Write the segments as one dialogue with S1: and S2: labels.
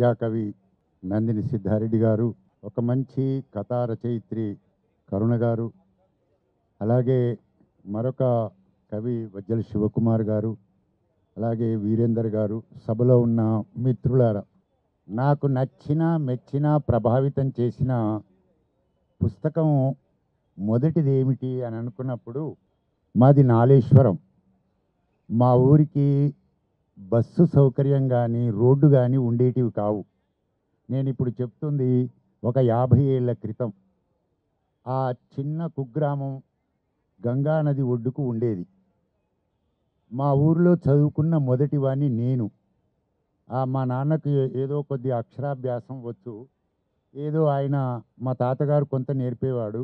S1: ప్రజాకవి నందిని సిద్ధారెడ్డి గారు, ఒక మంచి కథా రచయిత్రి కరుణ గారు, అలాగే మరొక కవి వజ్జల శివకుమార్ గారు, అలాగే వీరేందర్ గారు, సభలో ఉన్న మిత్రులారా, నాకు నచ్చిన మెచ్చిన ప్రభావితం చేసిన పుస్తకం మొదటిది ఏమిటి అని అనుకున్నప్పుడు మాది నాలేశ్వరం. మా ఊరికి బస్సు సౌకర్యం కానీ రోడ్డు కానీ ఉండేటివి కావు. నేను ఇప్పుడు చెప్తుంది ఒక 50 ఏళ్ల క్రితం. ఆ చిన్న కుగ్రామం గంగా నది ఒడ్డుకు ఉండేది. మా ఊరిలో చదువుకున్న మొదటి వాడిని నేను. మా నాన్నకు ఏదో కొద్ది అక్షరాభ్యాసం వచ్చు, ఏదో ఆయన మా తాతగారు కొంత నేర్పేవాడు.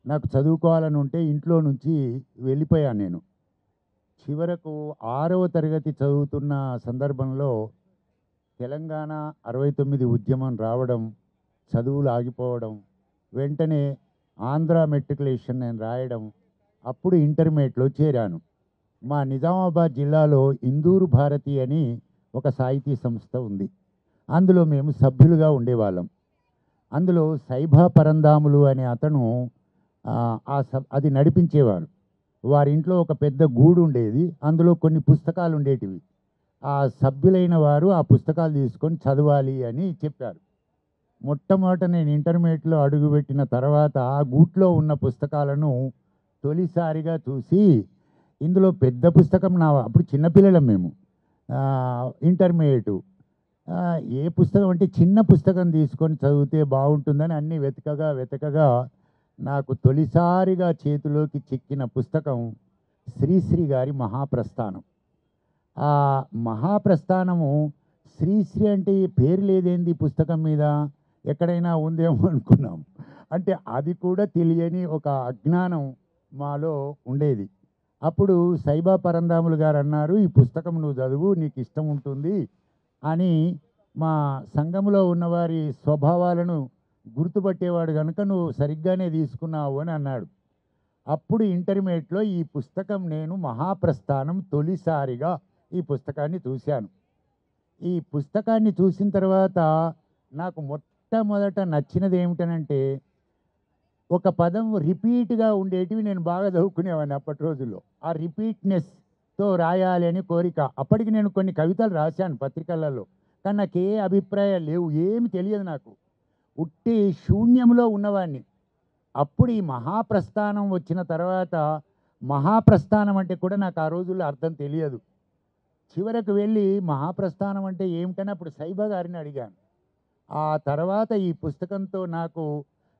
S1: నాకు చదువుకోవాలని ఉంటే ఇంట్లో నుంచి వెళ్ళిపోయాను నేను. చివరకు 6వ తరగతి చదువుతున్న సందర్భంలో తెలంగాణ 69 ఉద్యమం రావడం, చదువులు ఆగిపోవడం, వెంటనే ఆంధ్ర మెట్రికులేషన్ నేను రాయడం, అప్పుడు ఇంటర్మీడియట్లో చేరాను. మా నిజామాబాద్ జిల్లాలో ఇందూరు భారతి అని ఒక సాహితీ సంస్థ ఉంది. అందులో మేము సభ్యులుగా ఉండేవాళ్ళం. అందులో సైభా పరందాములు అనే అతను అది నడిపించేవారు. వారింట్లో ఒక పెద్ద గూడు ఉండేది, అందులో కొన్ని పుస్తకాలు ఉండేటివి. ఆ సభ్యులైన వారు ఆ పుస్తకాలు తీసుకొని చదవాలి అని చెప్పారు. మొట్టమొదట నేను ఇంటర్మీడియట్లో అడుగుపెట్టిన తర్వాత ఆ గూట్లో ఉన్న పుస్తకాలను తొలిసారిగా చూసి, ఇందులో పెద్ద పుస్తకం అప్పుడు చిన్నపిల్లలం మేము, ఇంటర్మీడియట్, ఏ పుస్తకం అంటే చిన్న పుస్తకం తీసుకొని చదివితే బాగుంటుందని అన్నీ వెతకగా నాకు తొలిసారిగా చేతిలోకి చిక్కిన పుస్తకం శ్రీశ్రీ గారి మహాప్రస్థానం. ఆ మహాప్రస్థానము శ్రీశ్రీ అంటే పేరు లేదేంది పుస్తకం మీద, ఎక్కడైనా ఉందేమో అనుకున్నాం. అంటే అది కూడా తెలియని ఒక అజ్ఞానం మాలో ఉండేది. అప్పుడు సైబా పరందాములు గారు అన్నారు, ఈ పుస్తకం నువ్వు చదువు, నీకు ఇష్టం ఉంటుంది అని. మా సంఘంలో ఉన్నవారి స్వభావాలను గుర్తుపట్టేవాడు కనుక నువ్వు సరిగ్గానే తీసుకున్నావు అని అన్నాడు. అప్పుడు ఇంటర్మీడియట్లో ఈ పుస్తకం, నేను మహాప్రస్థానం తొలిసారిగా ఈ పుస్తకాన్ని చూశాను. ఈ పుస్తకాన్ని చూసిన తర్వాత నాకు మొట్టమొదట నచ్చినది ఏమిటనంటే, ఒక పదం రిపీట్గా ఉండేటివి నేను బాగా చదువుకునేవాడిని అప్పటి రోజుల్లో. ఆ రిపీట్నెస్తో రాయాలి అని కోరిక. అప్పటికి నేను కొన్ని కవితలు రాశాను పత్రికలలో, కానీ నాకు ఏ అభిప్రాయాలు లేవు, ఏమి తెలియదు నాకు, ఉట్టి శూన్యంలో ఉన్నవాడిని. అప్పుడు ఈ మహాప్రస్థానం వచ్చిన తర్వాత, మహాప్రస్థానం అంటే కూడా నాకు ఆ రోజుల్లో అర్థం తెలియదు. చివరకు వెళ్ళి మహాప్రస్థానం అంటే ఏమిటని అప్పుడు సైబా గారిని అడిగాను. ఆ తర్వాత ఈ పుస్తకంతో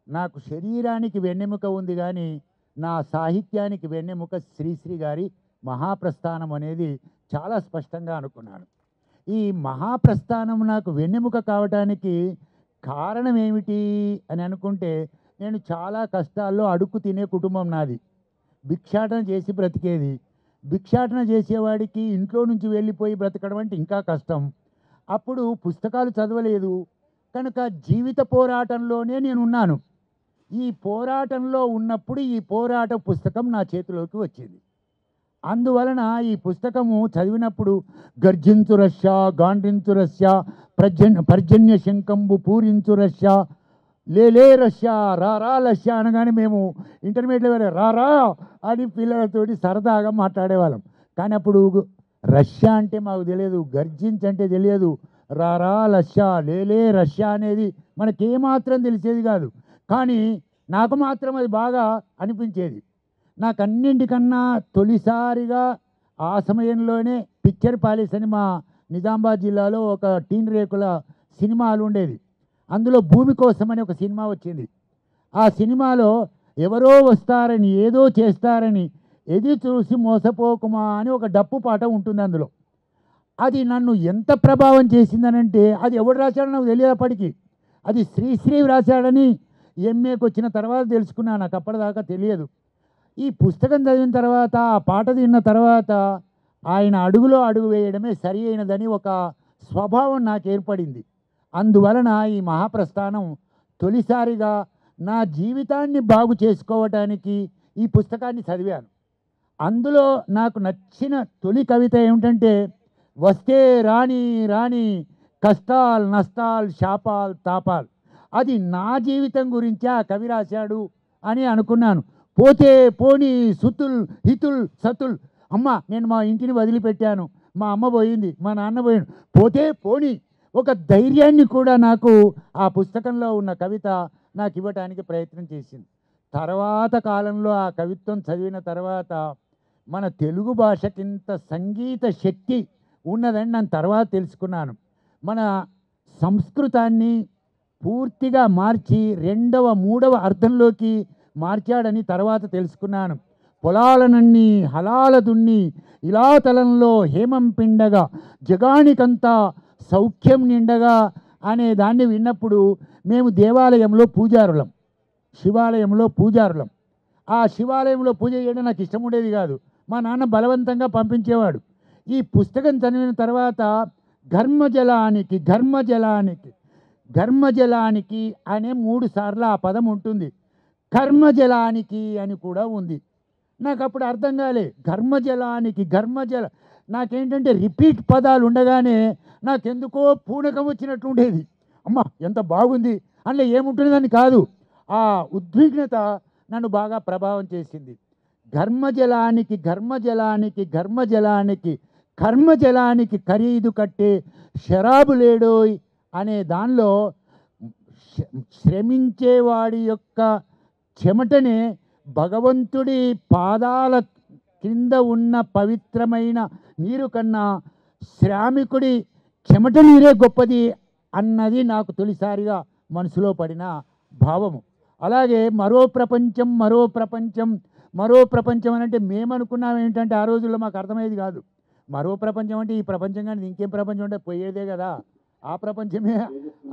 S1: నాకు శరీరానికి వెన్నెముక ఉంది, కానీ నా సాహిత్యానికి వెన్నెముక శ్రీశ్రీ గారి మహాప్రస్థానం అనేది చాలా స్పష్టంగా అనుకున్నాను. ఈ మహాప్రస్థానం నాకు వెన్నెముక కావటానికి కారణం ఏమిటి అని అనుకుంటే, నేను చాలా కష్టాల్లో అడుక్కు తినే కుటుంబం నాది. భిక్షాటన చేసి బ్రతికేది. భిక్షాటన చేసేవాడికి ఇంట్లో నుంచి వెళ్ళిపోయి బ్రతకడం అంటే ఇంకా కష్టం. అప్పుడు పుస్తకాలు చదవలేదు కనుక జీవిత పోరాటంలోనే నేను ఉన్నాను. ఈ పోరాటంలో ఉన్నప్పుడు ఈ పోరాట పుస్తకం నా చేతిలోకి వచ్చింది. అందువలన ఈ పుస్తకము చదివినప్పుడు గర్జించు రష్యా, గాండ్రించు రష్యా, పర్జన్య శంకంబు పూరించు రష్యా, లేలే రష్యా, రారా రష్యా అనగానే మేము ఇంటర్మీడియట్లో రారా అని పిల్లలతోటి సరదాగా మాట్లాడేవాళ్ళం. కానీ అప్పుడు రష్యా అంటే మాకు తెలియదు, గర్జించంటే తెలియదు, రారా రష్యా, లేలే రష్యా అనేది మనకేమాత్రం తెలిసేది కాదు. కానీ నాకు మాత్రం అది బాగా అనిపించేది. నాకన్నింటికన్నా తొలిసారిగా ఆ సమయంలోనే పిక్చర్ ప్యాలెస్ అని మా నిజామాబాద్ జిల్లాలో ఒక టీన్ రేకుల సినిమాలు ఉండేది. అందులో భూమి కోసం అని ఒక సినిమా వచ్చింది. ఆ సినిమాలో ఎవరో వస్తారని, ఏదో చేస్తారని ఎది చూసి మోసపోకుమా అని ఒక డప్పు పాట ఉంటుంది అందులో. అది నన్ను ఎంత ప్రభావం చేసిందనంటే, అది ఎవడు రాశాడో నాకు తెలియప్పటికీ. అది శ్రీశ్రీ రాశాడని ఎంఏకి వచ్చిన తర్వాత తెలుసుకున్నాను, నాకు అప్పటిదాకా తెలియదు. ఈ పుస్తకం చదివిన తర్వాత, ఆ పాట విన్న తర్వాత, ఆయన అడుగులో అడుగు వేయడమే సరి అయినదని ఒక స్వభావం నాకు ఏర్పడింది. అందువలన ఈ మహాప్రస్థానం తొలిసారిగా నా జీవితాన్ని బాగు చేసుకోవటానికి ఈ పుస్తకాన్ని చదివాను. అందులో నాకు నచ్చిన తొలి కవిత ఏమిటంటే, వస్తే రాణి రాణి కష్టాలు నష్టాలు శాపాలు తాపాలు. అది నా జీవితం గురించి ఆ కవి రాశాడు అని అనుకున్నాను. పోతే పోనీ సుతుల్ హితుల్ సతుల్. అమ్మ నేను మా ఇంటిని వదిలిపెట్టాను, మా అమ్మ పోయింది, మా నాన్న పోయాడు, పోతే పోనీ ఒక ధైర్యాన్ని కూడా నాకు ఆ పుస్తకంలో ఉన్న కవిత నాకు ఇవ్వటానికి ప్రయత్నం చేసింది. తర్వాత కాలంలో ఆ కవిత్వం చదివిన తర్వాత మన తెలుగు భాషకింత సంగీత శక్తి ఉన్నదని నేను తర్వాత తెలుసుకున్నాను. మన సంస్కృతాన్ని పూర్తిగా మార్చి రెండవ మూడవ అర్థంలోకి మార్చాడని తర్వాత తెలుసుకున్నాను. పొలాలనన్నీ హలాల దున్ని ఇలా తలంలో హేమం పిండగా జగానికంతా సౌఖ్యం నిండగా అనే దాన్ని విన్నప్పుడు మేము దేవాలయంలో పూజారులం, శివాలయంలో పూజారులం. ఆ శివాలయంలో పూజ చేయడం నాకు ఇష్టం ఉండేది కాదు, మా నాన్న బలవంతంగా పంపించేవాడు. ఈ పుస్తకం చదివిన తర్వాత ఘర్మజలానికి ఘర్మజలానికి ఘర్మజలానికి అనే 3 సార్లు ఆ పదం ఉంటుంది, కర్మజలానికి అని కూడా ఉంది. నాకు అప్పుడు అర్థం కాలే, ఘర్మజలానికి ఘర్మజల. నాకేంటంటే రిపీట్ పదాలు ఉండగానే నాకెందుకో పూనకం వచ్చినట్లు ఉండేది. అమ్మ ఎంత బాగుంది అందులో ఏముంటుందని కాదు, ఆ ఉద్విగ్నత నన్ను బాగా ప్రభావం చేసింది. ఘర్మజలానికి ఘర్మజలానికి ఘర్మజలానికి కర్మజలానికి ఖరీదు కట్టే షరాబు లేడోయ్ అనే దానిలో శ్రమించేవాడి యొక్క చెమటనే భగవంతుడి పాదాల కింద ఉన్న పవిత్రమైన నీరు కన్నా శ్రామికుడి చెమట నీరే గొప్పది అన్నది నాకు తొలిసారిగా మనసులో పడిన భావము. అలాగే మరో ప్రపంచం మరో ప్రపంచం మరో ప్రపంచం అని అంటే మేమనుకున్నాం ఏంటంటే ఆ రోజుల్లో మాకు అర్థమయ్యేది కాదు. మరో ప్రపంచం అంటే ఈ ప్రపంచం కానీ ఇంకేం ప్రపంచం అంటే పోయేదే కదా, ఆ ప్రపంచమే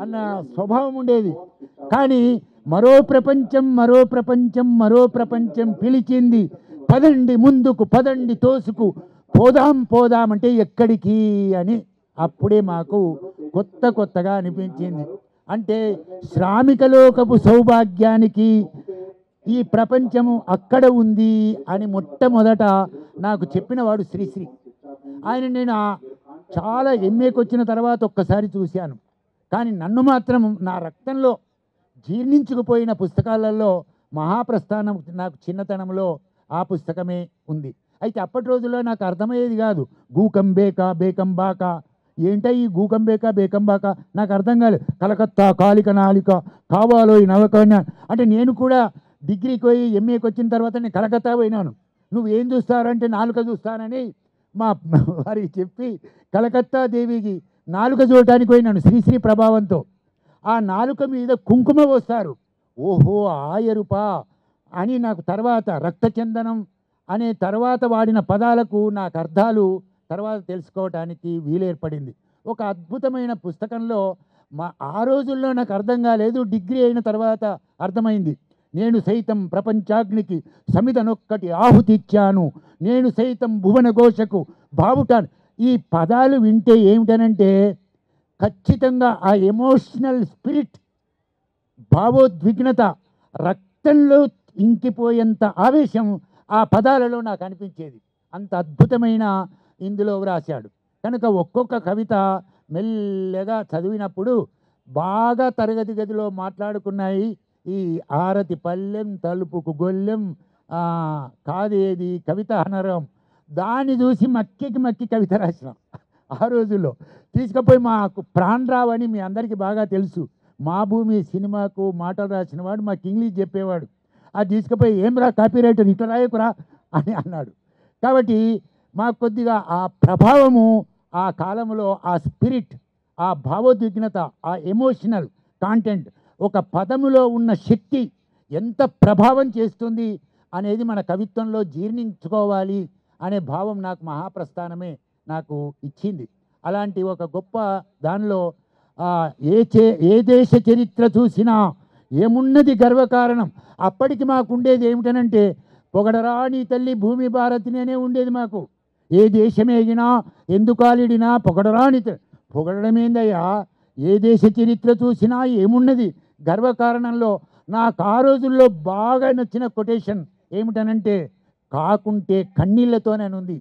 S1: అన్న స్వభావం ఉండేది. కానీ మరో ప్రపంచం మరో ప్రపంచం మరో ప్రపంచం పిలిచింది, పదండి ముందుకు పదండి తోసుకు పోదాం పోదాం అంటే ఎక్కడికి అని అప్పుడే మాకు కొత్తగా అనిపించింది. అంటే శ్రామికలోకపు సౌభాగ్యానికి ఈ ప్రపంచము అక్కడ ఉంది అని మొట్టమొదట నాకు చెప్పినవాడు శ్రీశ్రీ. ఆయన నేను చాలా ఎంఏకి వచ్చిన తర్వాత ఒక్కసారి చూశాను, కానీ నన్ను మాత్రం నా రక్తంలో జీర్ణించుకుపోయిన పుస్తకాలలో మహాప్రస్థానం నాకు చిన్నతనంలో ఆ పుస్తకమే ఉంది. అయితే అప్పటి రోజుల్లో నాకు అర్థమయ్యేది కాదు, గూకంబేక బేకంబాక ఏంటో ఈ గూకంబేక బేకంబాక నాకు అర్థం కాలేదు. కలకత్తా కాలిక నాలిక కావాలో ఈ నవకన్య అంటే నేను కూడా డిగ్రీకి పోయి ఎంఏకి వచ్చిన తర్వాత నేను కలకత్తా పోయినాను. నువ్వు ఏం చూస్తారంటే నాలుక చూస్తానని మా వారికి చెప్పి కలకత్తా దేవికి నాలుక చూడటానికి పోయినాను శ్రీశ్రీ ప్రభావంతో. ఆ నాలుక మీద కుంకుమ పోస్తారు, ఓహో ఆ ఎరుపా అని నాకు తర్వాత రక్తచందనం అనే తర్వాత వాడిన పదాలకు నాకు అర్థాలు తర్వాత తెలుసుకోవటానికి వీలేర్పడింది. ఒక అద్భుతమైన పుస్తకంలో ఆ రోజుల్లో నాకు అర్థం కాలేదు, డిగ్రీ అయిన తర్వాత అర్థమైంది. నేను సైతం ప్రపంచాగ్నికి సమిధనొక్కటి ఆహుతి ఇచ్చాను, నేను సైతం భువన ఘోషకు బావుటాను. ఈ పదాలు వింటే ఏమిటనంటే ఖచ్చితంగా ఆ ఎమోషనల్ స్పిరిట్, భావోద్విగ్నత, రక్తంలో ఇంకిపోయేంత ఆవేశం ఆ పదాలలో నాకు అనిపించేది. అంత అద్భుతమైన ఇందులో వ్రాశాడు. కనుక ఒక్కొక్క కవిత మెల్లగా చదివినప్పుడు బాగా తరగతి గదిలో మాట్లాడుకున్నాయి. ఈ ఆరతి పల్లెం తలుపుకు గొల్లెం కాదేది కవిత అనరం, దాన్ని చూసి మక్కి కవిత రాసినాం. ఆ రోజుల్లో తీసుకుపోయి మాకు ప్రాణరావు అని మీ అందరికీ బాగా తెలుసు, మా భూమి సినిమాకు మాటలు రాసిన వాడు మాకు ఇంగ్లీష్ చెప్పేవాడు. అది తీసుకుపోయి ఏం రా కాపీరైటర్ ఇట్లా రాయకురా అని అన్నాడు. కాబట్టి మాకు కొద్దిగా ఆ ప్రభావము ఆ కాలంలో ఆ స్పిరిట్, ఆ భావోద్విగ్నత, ఆ ఎమోషనల్ కాంటెంట్, ఒక పదములో ఉన్న శక్తి ఎంత ప్రభావం చేస్తుంది అనేది మన కవిత్వంలో జీర్ణించుకోవాలి అనే భావం నాకు మహాప్రస్థానమే నాకు ఇచ్చింది. అలాంటి ఒక గొప్ప దానిలో ఏ దేశ చరిత్ర చూసినా ఏమున్నది గర్వకారణం. అప్పటికి మాకు ఉండేది ఏమిటనంటే పొగడరాని తల్లి భూమి భారతినే ఉండేది మాకు. ఏ దేశమేగినా ఎందుకాలిడినా పొగడరాని పొగడమేందయ్యా, ఏ దేశ చరిత్ర చూసినా ఏమున్నది గర్వకారణంలో. నాకు ఆ రోజుల్లో బాగా నచ్చిన కొటేషన్ ఏమిటనంటే కాకుంటే కన్నీళ్లతోనే ఉంది.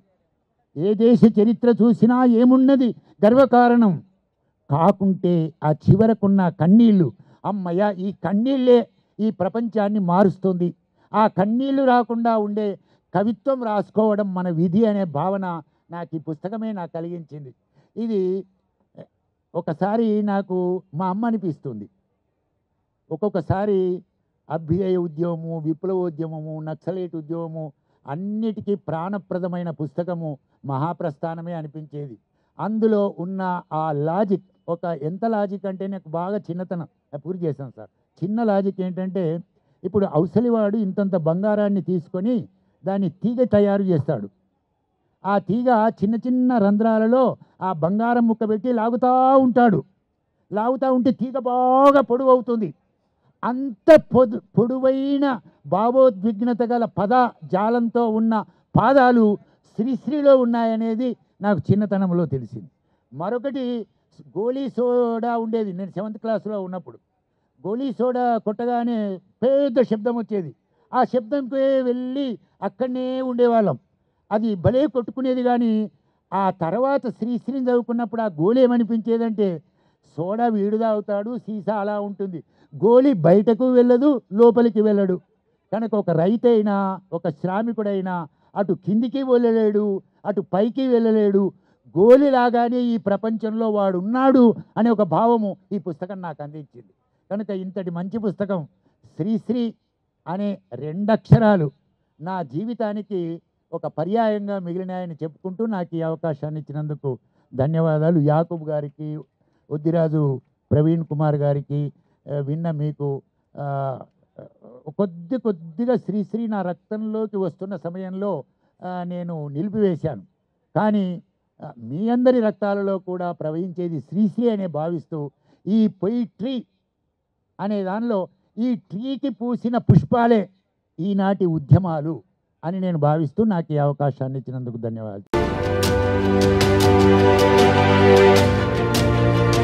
S1: ఏ దేశ చరిత్ర చూసినా ఏమున్నది గర్వకారణం, కాకుంటే ఆ చివరకున్న కన్నీళ్ళు, అమ్మయ్య ఈ కన్నీళ్ళే ఈ ప్రపంచాన్ని మారుస్తుంది, ఆ కన్నీళ్ళు రాకుండా ఉండే కవిత్వం రాసుకోవడం మన విధి అనే భావన నాకు ఈ పుస్తకమే నాకు కలిగించింది. ఇది ఒకసారి నాకు మా అమ్మ అనిపిస్తుంది. ఒక్కొక్కసారి అభ్యుదయ ఉద్యమము, విప్లవోద్యమము, నక్సలైట్ ఉద్యమము అన్నిటికీ ప్రాణప్రదమైన పుస్తకము మహాప్రస్థానమే అనిపించేది. అందులో ఉన్న ఆ లాజిక్, ఒక ఎంత లాజిక్ అంటే నాకు బాగా చిన్నతనం పూర్తి చేశాను సార్. చిన్న లాజిక్ ఏంటంటే, ఇప్పుడు అవసలివాడు ఇంతంత బంగారాన్ని తీసుకొని దాన్ని తీగ తయారు చేస్తాడు. ఆ తీగ చిన్న చిన్న రంధ్రాలలో ఆ బంగారం ముక్క పెట్టి లాగుతూ ఉంటాడు. లాగుతూ ఉంటే తీగ బాగా పొడవు అవుతుంది. అంత పొడవైన భావోద్విగ్నత గల పద జాలంతో ఉన్న పాదాలు శ్రీశ్రీలో ఉన్నాయనేది నాకు చిన్నతనంలో తెలిసింది. మరొకటి, గోలీ సోడా ఉండేది. నేను 7th క్లాస్లో ఉన్నప్పుడు గోలీ సోడా కొట్టగానే పెద్ద శబ్దం వచ్చేది. ఆ శబ్దంకే వెళ్ళి అక్కడనే ఉండేవాళ్ళం. అది భలే కొట్టుకునేది. కానీ ఆ తర్వాత శ్రీశ్రీని చదువుకున్నప్పుడు ఆ గోలీ ఏమనిపించేదంటే, సోడా వీడు తాగుతాడు, సీసా అలా ఉంటుంది, గోలీ బయటకు వెళ్ళదు, లోపలికి వెళ్ళడు. కనుక ఒక రైతైనా ఒక శ్రామికుడైనా అటు కిందికి వెళ్ళలేడు, అటు పైకి వెళ్ళలేడు, గోలిలాగానే ఈ ప్రపంచంలో వాడు ఉన్నాడు అనే ఒక భావము ఈ పుస్తకం నాకు అందించింది. కనుక ఇంతటి మంచి పుస్తకం శ్రీశ్రీ అనే 2 అక్షరాలు నా జీవితానికి ఒక పర్యాయంగా మిగిలినాయని చెప్పుకుంటూ నాకు ఈ అవకాశాన్ని ఇచ్చినందుకు ధన్యవాదాలు. యాకూబ్ గారికి, ఒద్దిరాజు ప్రవీణ్ కుమార్ గారికి, విన్న మీకు కొద్దిగా శ్రీశ్రీ నా రక్తంలోకి వస్తున్న సమయంలో నేను నిలిపివేశాను. కానీ మీ అందరి రక్తాలలో కూడా ప్రవహించేది శ్రీశ్రీ అనే భావిస్తూ, ఈ పొయిట్రీ అనే దానిలో ఈ ట్రీకి పూసిన పుష్పాలే ఈనాటి ఉద్యమాలు అని నేను భావిస్తూ నాకు ఈ అవకాశాన్ని ఇచ్చినందుకు ధన్యవాదాలు.